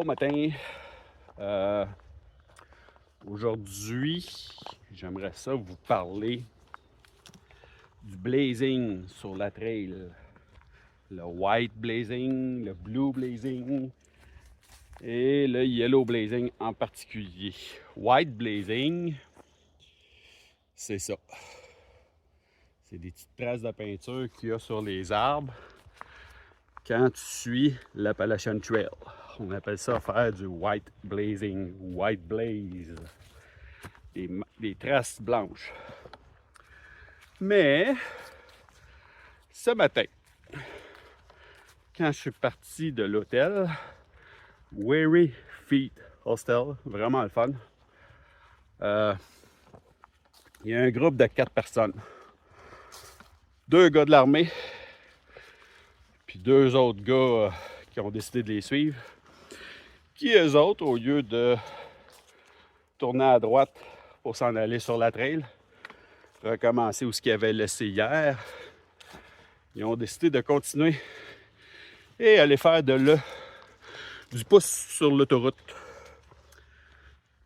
Bon matin. Aujourd'hui, j'aimerais ça vous parler du blazing sur la trail. Le white blazing, le blue blazing et le yellow blazing en particulier. White blazing, c'est ça. C'est des petites traces de peinture qu'il y a sur les arbres quand tu suis l'Appalachian Trail. On appelle ça faire du white blazing, white blaze. Des traces blanches. Mais ce matin, quand je suis parti de l'hôtel, Weary Feet Hostel, vraiment le fun, il y a un groupe de 4 personnes. 2 gars de l'armée, puis 2 autres gars qui ont décidé de les suivre, qui eux autres, au lieu de tourner à droite pour s'en aller sur la trail, recommencer où ce qu'ils avaient laissé hier, ils ont décidé de continuer et aller faire du pouce sur l'autoroute.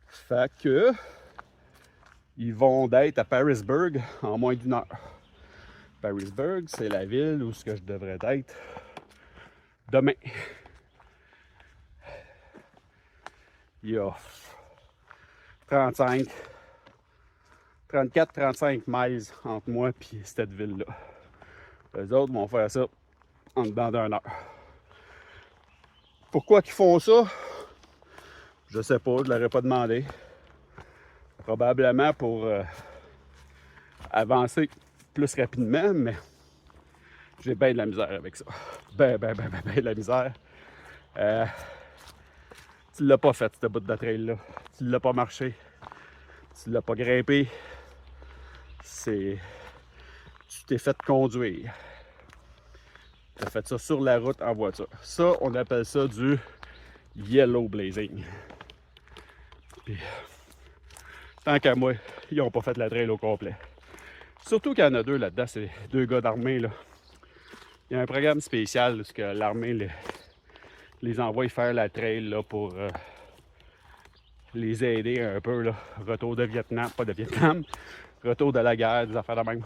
Fait que ils vont d'être à Parisburg en moins d'1 heure. Parisburg, c'est la ville où ce que je devrais être demain. Il y a 34-35 miles entre moi et cette ville-là. Les autres vont faire ça en dedans d'1 heure. Pourquoi qu'ils font ça? Je sais pas, je ne l'aurais pas demandé. Probablement pour avancer plus rapidement, mais j'ai bien de la misère avec ça. Ben de la misère. Tu l'as pas fait, ce bout de trail-là. Tu l'as pas marché. Tu l'as pas grimpé. Tu t'es fait conduire. Tu as fait ça sur la route en voiture. Ça, on appelle ça du yellow blazing. Puis, tant qu'à moi, ils n'ont pas fait la trail au complet. Surtout qu'il y en a 2 là-dedans, c'est 2 gars d'armée. Là. Il y a un programme spécial où l'armée les envoie faire la trail là, pour les aider un peu. Là. Retour de Vietnam, pas de Vietnam, retour de la guerre, des affaires de même.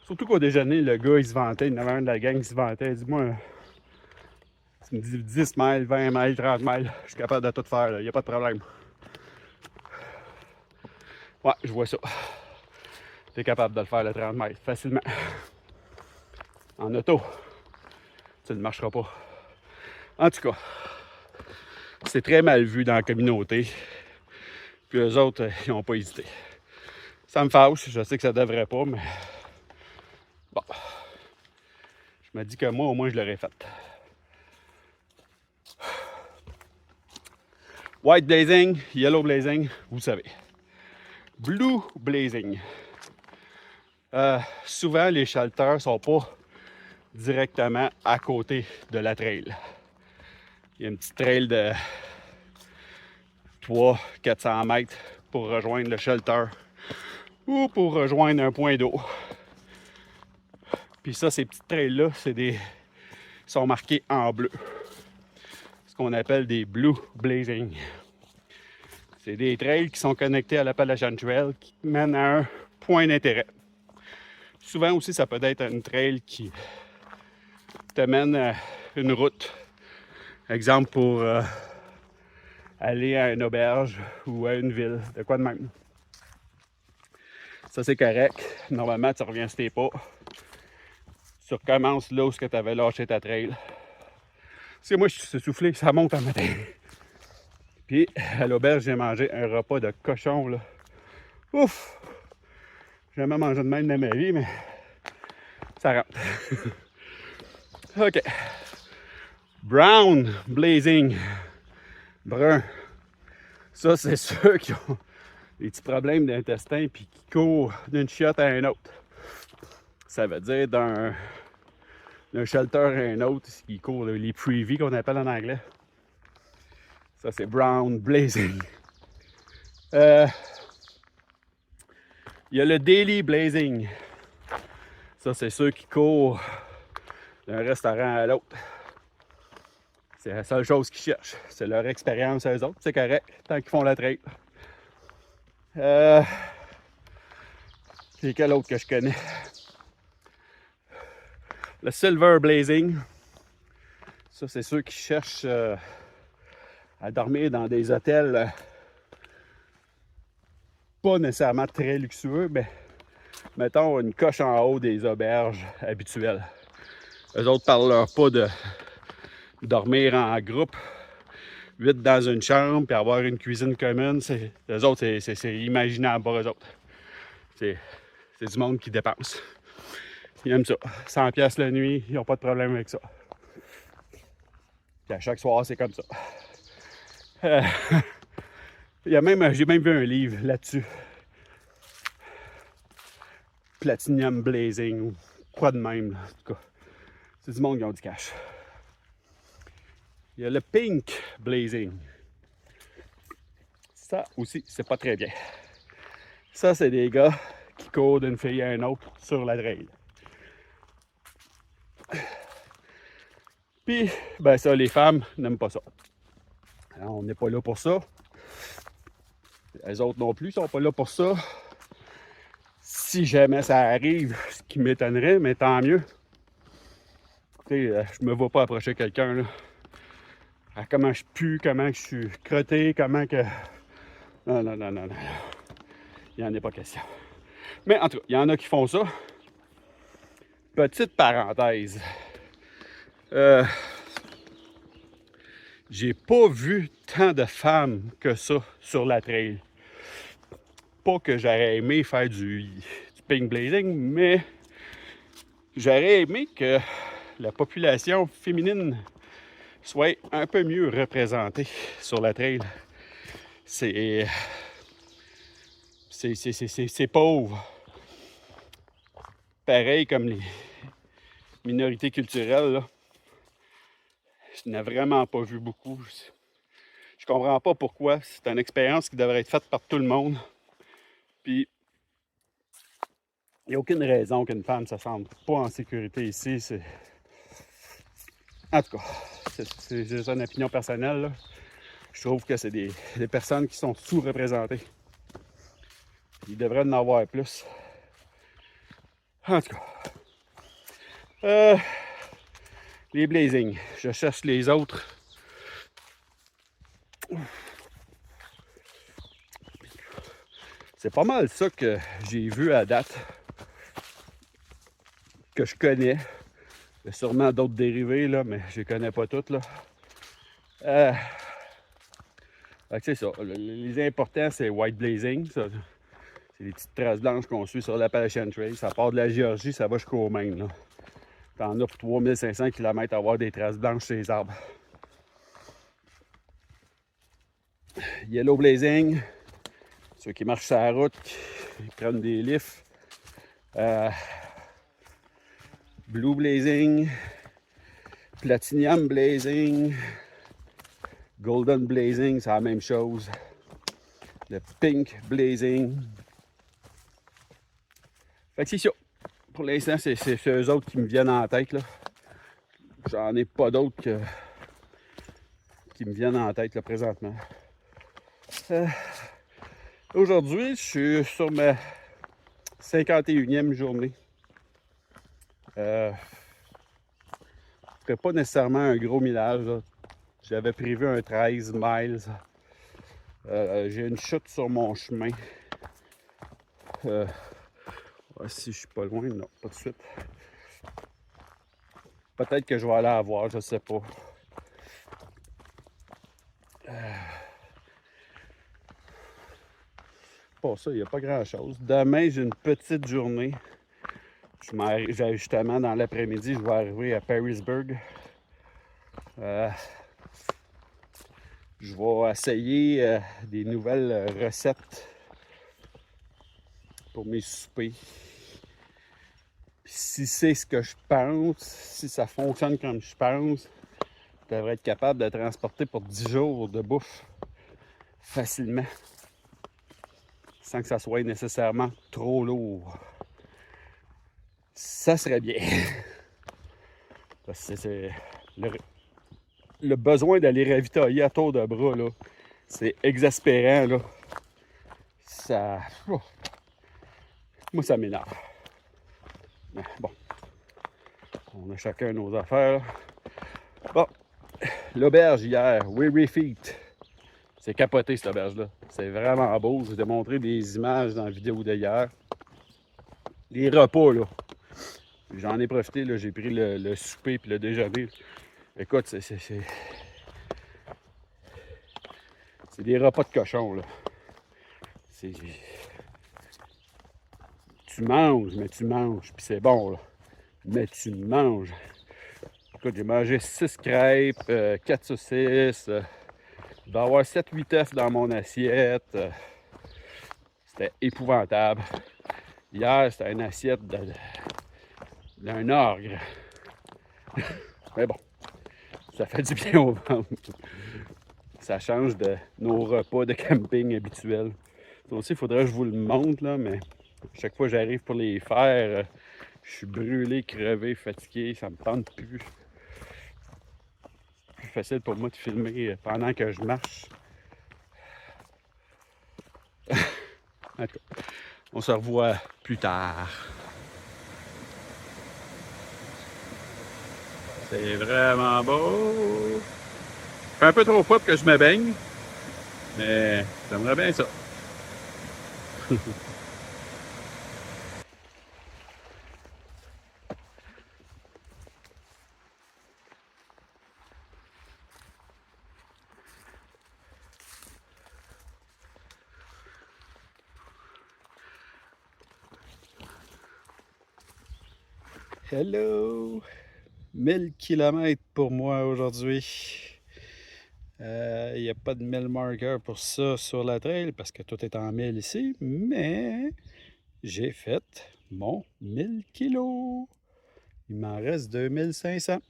Surtout qu'au déjeuner, le gars, il se vantait, il y en avait un de la gang qui se vantait. Il dit, moi, tu me dis 10 miles, 20 miles, 30 miles, je suis capable de tout faire, il n'y a pas de problème. Ouais, je vois ça. Tu es capable de le faire, le 30 miles, facilement. En auto, tu ne marcheras pas. En tout cas, c'est très mal vu dans la communauté. Puis eux autres, ils n'ont pas hésité. Ça me fâche, je sais que ça devrait pas, mais bon. Je me dis que moi, au moins, je l'aurais fait. White blazing, yellow blazing, vous savez. Blue blazing. Souvent, les shelters ne sont pas directement à côté de la trail. Il y a une petite trail de 300-400 mètres pour rejoindre le shelter ou pour rejoindre un point d'eau. Puis ça, ces petites trails-là, sont marqués en bleu. Ce qu'on appelle des blue blazing. C'est des trails qui sont connectés à l'Appalachian Trail qui mènent à un point d'intérêt. Souvent aussi, ça peut être une trail qui te mène à une route. Exemple pour aller à une auberge ou à une ville, de quoi de même. Ça, c'est correct. Normalement, tu reviens sur tes pas. Tu recommences là où tu avais lâché ta trail. Parce que moi, je suis soufflé, ça monte en matin. Puis, à l'auberge, j'ai mangé un repas de cochon, là. Ouf! J'ai jamais mangé de même dans ma vie, mais ça rentre. OK. Brown blazing. Brun. Ça, c'est ceux qui ont des petits problèmes d'intestin puis qui courent d'une chiotte à un autre. Ça veut dire d'un shelter à un autre, qui court les privy qu'on appelle en anglais. Ça, c'est brown blazing. Il y a le daily blazing. Ça, c'est ceux qui courent d'un restaurant à l'autre. C'est la seule chose qu'ils cherchent. C'est leur expérience à eux autres. C'est correct, tant qu'ils font la trail. C'est quel autre que je connais? Le Silver Blazing. Ça, c'est ceux qui cherchent à dormir dans des hôtels pas nécessairement très luxueux, mais mettons une coche en haut des auberges habituelles. Eux autres parlent pas de dormir en groupe, 8 dans une chambre, puis avoir une cuisine commune. Eux autres, c'est imaginable pour eux autres. C'est du monde qui dépense. Ils aiment ça. 100$ la nuit, ils n'ont pas de problème avec ça. Puis à chaque soir, c'est comme ça. J'ai même vu un livre là-dessus. Platinum Blazing ou quoi de même, là. En tout cas. C'est du monde qui ont du cash. Il y a le Pink Blazing. Ça aussi, c'est pas très bien. Ça, c'est des gars qui courent d'une fille à une autre sur la trail. Puis, ben ça, les femmes n'aiment pas ça. Alors, on n'est pas là pour ça. Les autres non plus sont pas là pour ça. Si jamais ça arrive, ce qui m'étonnerait, mais tant mieux. Tu sais, je me vois pas approcher quelqu'un, là. À comment je pue, comment je suis crotté, comment que... Non. Il n'y en a pas question. Mais en tout cas, il y en a qui font ça. Petite parenthèse. J'ai pas vu tant de femmes que ça sur la trail. Pas que j'aurais aimé faire du pink blazing, mais j'aurais aimé que la population féminine soit un peu mieux représentée sur la trail. C'est pauvre. Pareil comme les minorités culturelles, là. Je n'ai vraiment pas vu beaucoup. Je comprends pas pourquoi. C'est une expérience qui devrait être faite par tout le monde. Puis, il n'y a aucune raison qu'une femme ne se sente pas en sécurité ici. En tout cas, c'est juste une opinion personnelle, là. Je trouve que c'est des personnes qui sont sous-représentées. Il devrait en avoir plus. En tout cas. Les blazing. Je cherche les autres. C'est pas mal ça que j'ai vu à date. Que je connais. Il y a sûrement d'autres dérivés, là, mais je les connais pas toutes, là. C'est ça. Les importants, c'est white blazing. Ça. C'est les petites traces blanches qu'on suit sur l'Appalachian Trail. Ça part de la Géorgie, ça va jusqu'au Maine, là. T'en as pour 3500 km à avoir des traces blanches sur les arbres. Yellow blazing. Ceux qui marchent sur la route, ils prennent des lifts. Blue blazing. Platinum blazing. Golden blazing, c'est la même chose. Le pink blazing. Fait que c'est ça. Pour l'instant, c'est eux autres qui me viennent en tête, là. J'en ai pas d'autres qui me viennent en tête, là, présentement. Aujourd'hui, je suis sur ma 51e journée. Je ferai pas nécessairement un gros millage, là. J'avais prévu un 13 miles. J'ai une chute sur mon chemin. Si je suis pas loin, non, pas de suite. Peut-être que je vais aller la voir, je sais pas. Pas ça, il n'y a pas grand-chose. Demain, j'ai une petite journée. Justement, dans l'après-midi, je vais arriver à Parisburg. Je vais essayer des nouvelles recettes pour mes soupers. Puis si c'est ce que je pense, si ça fonctionne comme je pense, je devrais être capable de transporter pour 10 jours de bouffe facilement, sans que ça soit nécessairement trop lourd. Ça serait bien. Parce que c'est le besoin d'aller ravitailler à tour de bras, là, c'est exaspérant, là. Ça... oh, moi, ça m'énerve. Mais bon, on a chacun nos affaires. Bon, l'auberge hier, Weary Feet. C'est capoté, cette auberge-là. C'est vraiment beau. Je vous ai montré des images dans la vidéo d'hier. Les repas, là. J'en ai profité, là. J'ai pris le souper puis le déjeuner. Écoute, c'est des repas de cochon, là. Tu manges, mais tu manges. Puis c'est bon, là. Mais tu manges. Écoute, j'ai mangé 6 crêpes, 4 saucisses. Il va y avoir 7-8 œufs dans mon assiette. C'était épouvantable. Hier, c'était une assiette d'un ogre. Mais bon, ça fait du bien au ventre. Ça change de nos repas de camping habituels. Ça aussi, il faudrait que je vous le montre, là, mais chaque fois que j'arrive pour les faire, je suis brûlé, crevé, fatigué, ça me tente plus. C'est plus facile pour moi de filmer pendant que je marche. On se revoit plus tard. C'est vraiment beau. Il fait un peu trop froid pour que je me baigne, mais j'aimerais bien ça. Hello! 1000 km pour moi aujourd'hui. Il n'y a pas de 1000 marqueurs pour ça sur la trail parce que tout est en 1000 ici, mais j'ai fait mon 1000 kilos. Il m'en reste 2500.